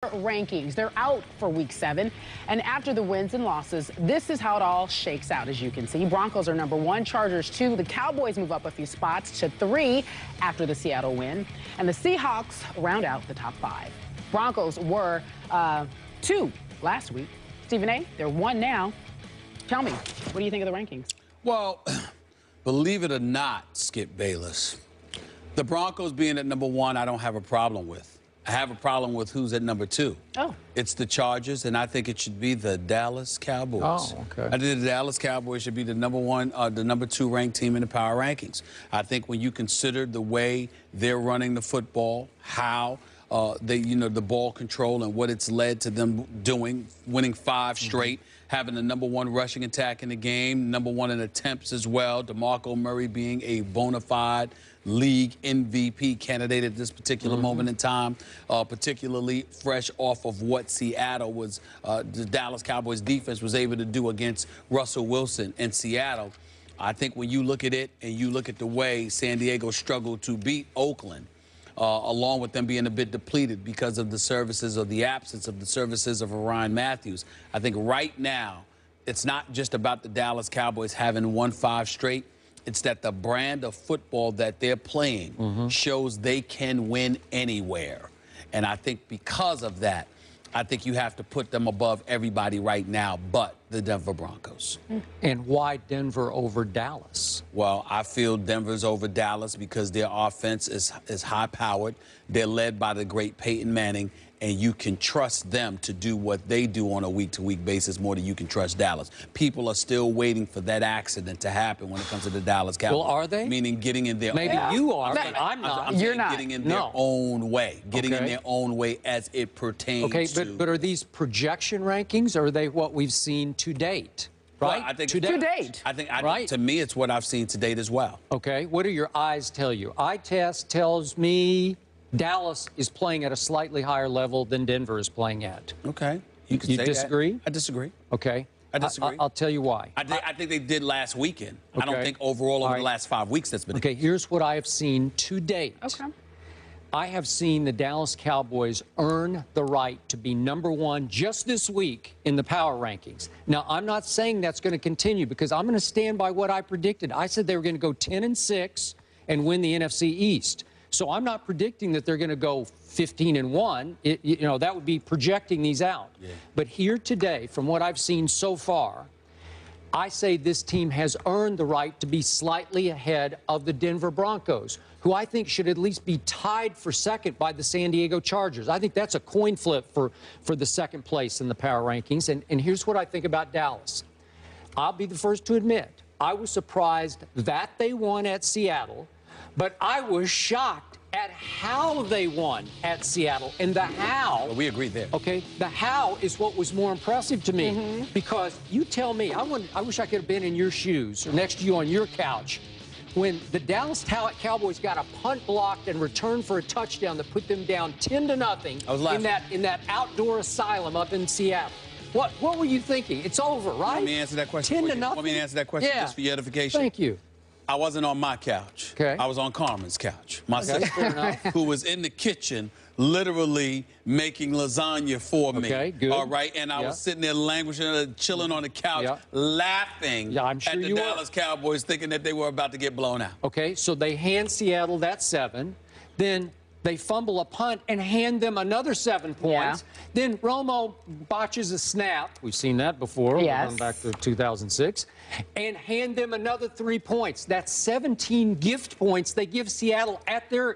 Rankings. They're out for week 7. And after the wins and losses, this is how it all shakes out, as you can see. Broncos are number 1, Chargers 2. The Cowboys move up a few spots to 3 after the Seattle win. And the Seahawks round out the top 5. Broncos were 2 last week. Stephen A., they're 1 now. Tell me, what do you think of the rankings? Well, believe it or not, Skip Bayless, the Broncos being at number 1, I don't have a problem with. I have a problem with who's at number 2. Oh. It's the Chargers, and I think it should be the Dallas Cowboys. Oh, okay. I think the Dallas Cowboys should be the number 2 ranked team in the power rankings. I think when you consider the way they're running the football, how the ball control and what it's led to them doing, winning 5 straight, having the number 1 rushing attack in the game, number 1 in attempts as well, DeMarco Murray being a bona fide league MVP candidate at this particular moment in time, particularly fresh off of what Seattle was, the Dallas Cowboys defense was able to do against Russell Wilson in Seattle. I think when you look at it and you look at the way San Diego struggled to beat Oakland, along with them being a bit depleted because of the services or the absence of the services of Ryan Matthews. I think right now it's not just about the Dallas Cowboys having won 5 straight. It's that the brand of football that they're playing shows they can win anywhere. And I think because of that, I think you have to put them above everybody right now but the Denver Broncos. And why Denver over Dallas? Well, I feel Denver's over Dallas because their offense is high-powered. They're led by the great Peyton Manning, and you can trust them to do what they do on a week-to-week basis more than you can trust Dallas. People are still waiting for that accident to happen when it comes to the Dallas Cowboys. Well, are they? Meaning getting in their Maybe own... you are, but I'm not. You're not. Getting in their own way. Getting in Okay. their own way as it pertains to... Okay, but are these projection rankings, or are they what we've seen to date? Right? Well, I think To date. I think Right. to me, it's what I've seen to date as well. Okay, what do your eyes tell you? Eye test tells me Dallas is playing at a slightly higher level than Denver is playing at. Okay. You can You say disagree? that. I disagree. Okay. I disagree. I'll tell you why. I think they did last weekend. I don't Okay. think overall over All the right. last 5 weeks that's been Okay, here's what I have seen to date. Okay. I have seen the Dallas Cowboys earn the right to be number 1 just this week in the power rankings. Now, I'm not saying that's going to continue because I'm going to stand by what I predicted. I said they were going to go 10-6 and win the NFC East. So I'm not predicting that they're going to go 15-1. That would be projecting these out. Yeah. But here today, from what I've seen so far, I say this team has earned the right to be slightly ahead of the Denver Broncos, who I think should at least be tied for second by the San Diego Chargers. I think that's a coin flip for the second place in the power rankings. And here's what I think about Dallas. I'll be the first to admit, I was surprised that they won at Seattle, but I was shocked at how they won at Seattle. And the how... Well, we agreed there. Okay, the how is what was more impressive to me. Because you tell me, I wish I could have been in your shoes or next to you on your couch when the Dallas Cowboys got a punt blocked and returned for a touchdown that put them down 10-0 I was laughing. in that outdoor asylum up in Seattle. What were you thinking? It's over, right? Let me answer that question. 10-0. Want me to answer that question just for your edification? Thank you. I wasn't on my couch. Okay. I was on Carmen's couch. My fair sister, enough. who was in the kitchen literally making lasagna for me. Okay, good. All right, and I was sitting there languishing, chilling on the couch, laughing I'm sure at the Dallas Cowboys, thinking that they were about to get blown out. Okay, so they hand Seattle that 7. Then they fumble a punt and hand them another 7 points. Yeah. Then Romo botches a snap. We've seen that before. Yes. Going back to 2006. And hand them another 3 points. That's 17 gift points they give Seattle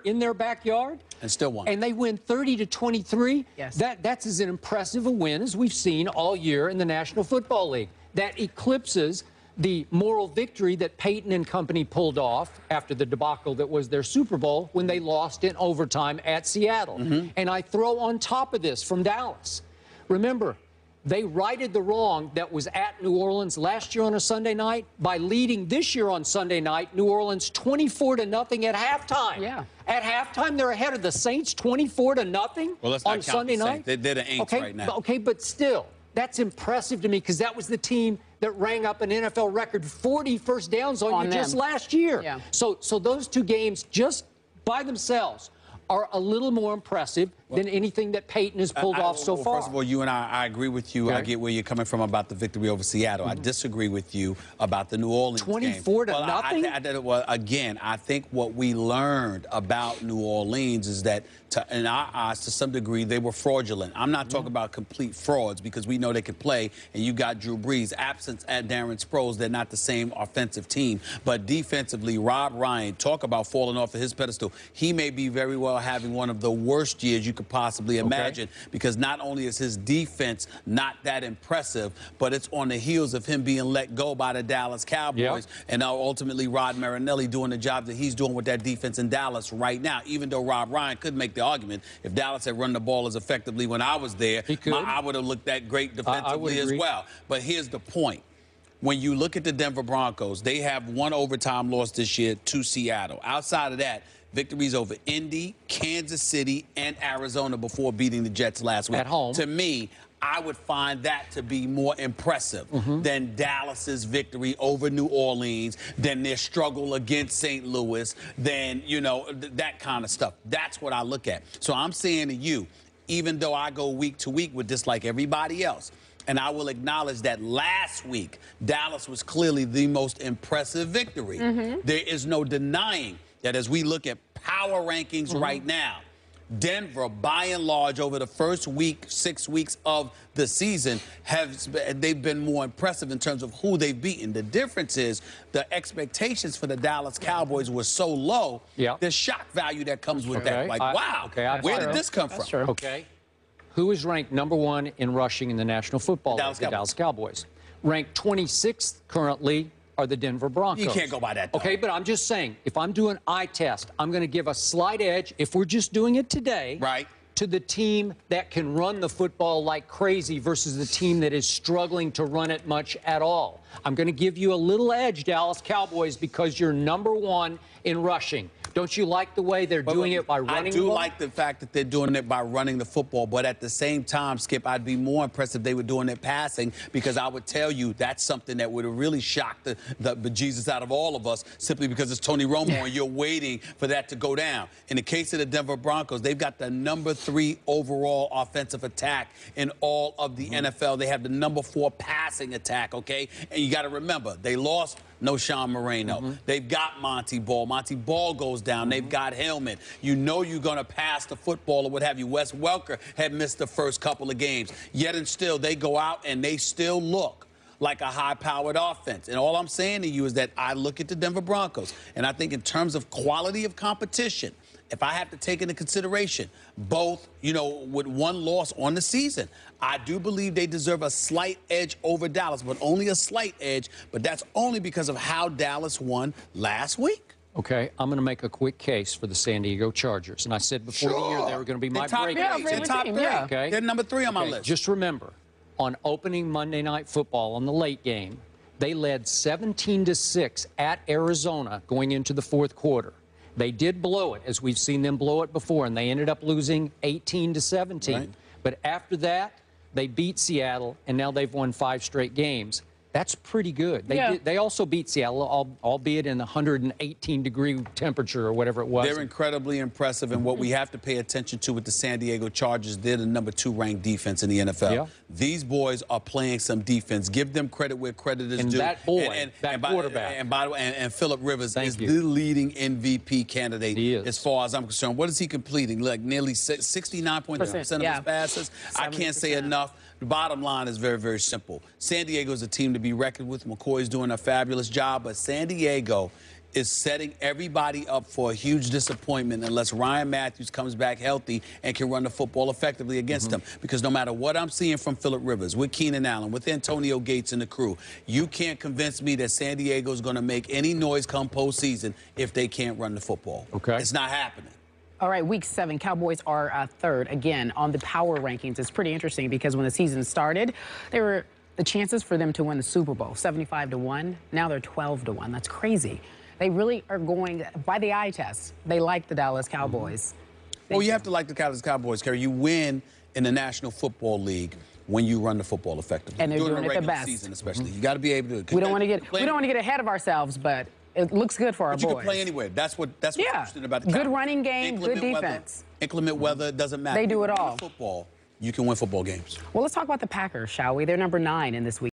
in their backyard. And still won. And they win 30-23. Yes. That's as impressive a win as we've seen all year in the National Football League. That eclipses the moral victory that Peyton and company pulled off after the debacle that was their Super Bowl when they lost in overtime at Seattle. And I throw on top of this from Dallas. Remember, they righted the wrong that was at New Orleans last year on a Sunday night by leading this year on Sunday night, New Orleans 24-0 at halftime. Yeah. At halftime, they're ahead of the Saints 24-0 Well, let's not on count Sunday the night. Saints. They're the Aints right now. Okay, but still, that's impressive to me because that was the team that rang up an NFL record 40 first downs on you them. just last year. Yeah. So those 2 games just by themselves are a little more impressive than anything that Peyton has pulled off so far. First of all, you and I agree with you. Okay. I get where you're coming from about the victory over Seattle. I disagree with you about the New Orleans 24 game. to nothing? Again, I think what we learned about New Orleans is that, in our eyes, to some degree, they were fraudulent. I'm not talking about complete frauds because we know they could play, and you got Drew Brees. Absence at Darren Sproles, they're not the same offensive team. But defensively, Rob Ryan, talk about falling off of his pedestal. He may be very well having one of the worst years you could possibly imagine because not only is his defense not that impressive, but it's on the heels of him being let go by the Dallas Cowboys and now ultimately Rod Marinelli doing the job that he's doing with that defense in Dallas right now, even though Rob Ryan could make the argument if Dallas had run the ball as effectively when I was there, I would have looked that great defensively as well. But here's the point. When you look at the Denver Broncos, they have one overtime loss this year to Seattle. Outside of that, victories over Indy, Kansas City, and Arizona before beating the Jets last week. At home. To me, I would find that to be more impressive than Dallas's victory over New Orleans, than their struggle against St. Louis, than, you know, that kind of stuff. That's what I look at. So I'm saying to you, even though I go week to week with this like everybody else, and I will acknowledge that last week, Dallas was clearly the most impressive victory. There is no denying that as we look at power rankings right now, Denver, by and large, over the first 6 weeks of the season, they've been more impressive in terms of who they've beaten. The difference is the expectations for the Dallas Cowboys were so low, the shock value that comes with that. Like, wow, where did this come from? Okay. Who is ranked #1 in rushing in the National Football League? The Dallas Cowboys. Ranked 26th currently are the Denver Broncos. You can't go by that, though. Okay, but I'm just saying, if I'm doing eye test, I'm going to give a slight edge, if we're just doing it today, to the team that can run the football like crazy versus the team that is struggling to run it much at all. I'm going to give you a little edge, Dallas Cowboys, because you're #1 in rushing. Don't you like the way they're doing it by running the ball? I do like the fact that they're doing it by running the football, but at the same time, Skip, I'd be more impressed if they were doing it passing, because I would tell you that's something that would have really shocked the bejesus out of all of us, simply because it's Tony Romo and you're waiting for that to go down. In the case of the Denver Broncos, they've got the #3 overall offensive attack in all of the NFL. They have the #4 passing attack, okay? And you got to remember, they lost no Sean Moreno. They've got Monty Ball. Monty Ball goes down. They've got Hillman. You know you're going to pass the football or what have you. Wes Welker had missed the first couple of games. Yet and still, they go out and they still look like a high-powered offense. And all I'm saying to you is that I look at the Denver Broncos, and I think in terms of quality of competition, if I have to take into consideration both, you know, with one loss on the season, I do believe they deserve a slight edge over Dallas, but only a slight edge. But that's only because of how Dallas won last week. Okay, I'm going to make a quick case for the San Diego Chargers. And I said before the year they were going to be my break. They're top 3. Okay. They're #3 on my list. Just remember, on opening Monday Night Football on the late game, they led 17-6 at Arizona going into the fourth quarter. They did blow it, as we've seen them blow it before, and they ended up losing 18-17. But after that, they beat Seattle, and now they've won 5 straight games. That's pretty good. They also beat Seattle, albeit in 118-degree temperature or whatever it was. They're incredibly impressive, and what we have to pay attention to with the San Diego Chargers, they're the #2 ranked defense in the NFL. These boys are playing some defense. Give them credit where credit is due. That boy, that quarterback. And by the way, and Phillip Rivers is the leading MVP candidate as far as I'm concerned. What is he completing? Like nearly 69.3% of his passes. 70%. I can't say enough. The bottom line is very, very simple. San Diego is a team to be reckoned with. McCoy is doing a fabulous job, but San Diego is setting everybody up for a huge disappointment unless Ryan Matthews comes back healthy and can run the football effectively against them. Because no matter what I'm seeing from Phillip Rivers, with Keenan Allen, with Antonio Gates and the crew, you can't convince me that San Diego is going to make any noise come postseason if they can't run the football. It's not happening. All right, week 7, Cowboys are 3rd. Again, on the power rankings, it's pretty interesting because when the season started, there were the chances for them to win the Super Bowl, 75-1. Now they're 12-1. That's crazy. They really are going by the eye test. They like the Dallas Cowboys. Well, you have to like the Dallas Cowboys, Kerry. You win in the National Football League when you run the football effectively. And they're doing it the best. Season especially. You got to be able to do it. We don't want to get ahead of ourselves, but It looks good for our But you boys. can play anywhere. That's what's interesting about the Good Cowboys. running game, good defense. Inclement weather, it doesn't matter. They do it You can all. win football. You can win football games. Well, let's talk about the Packers, shall we? They're number 9 in this week.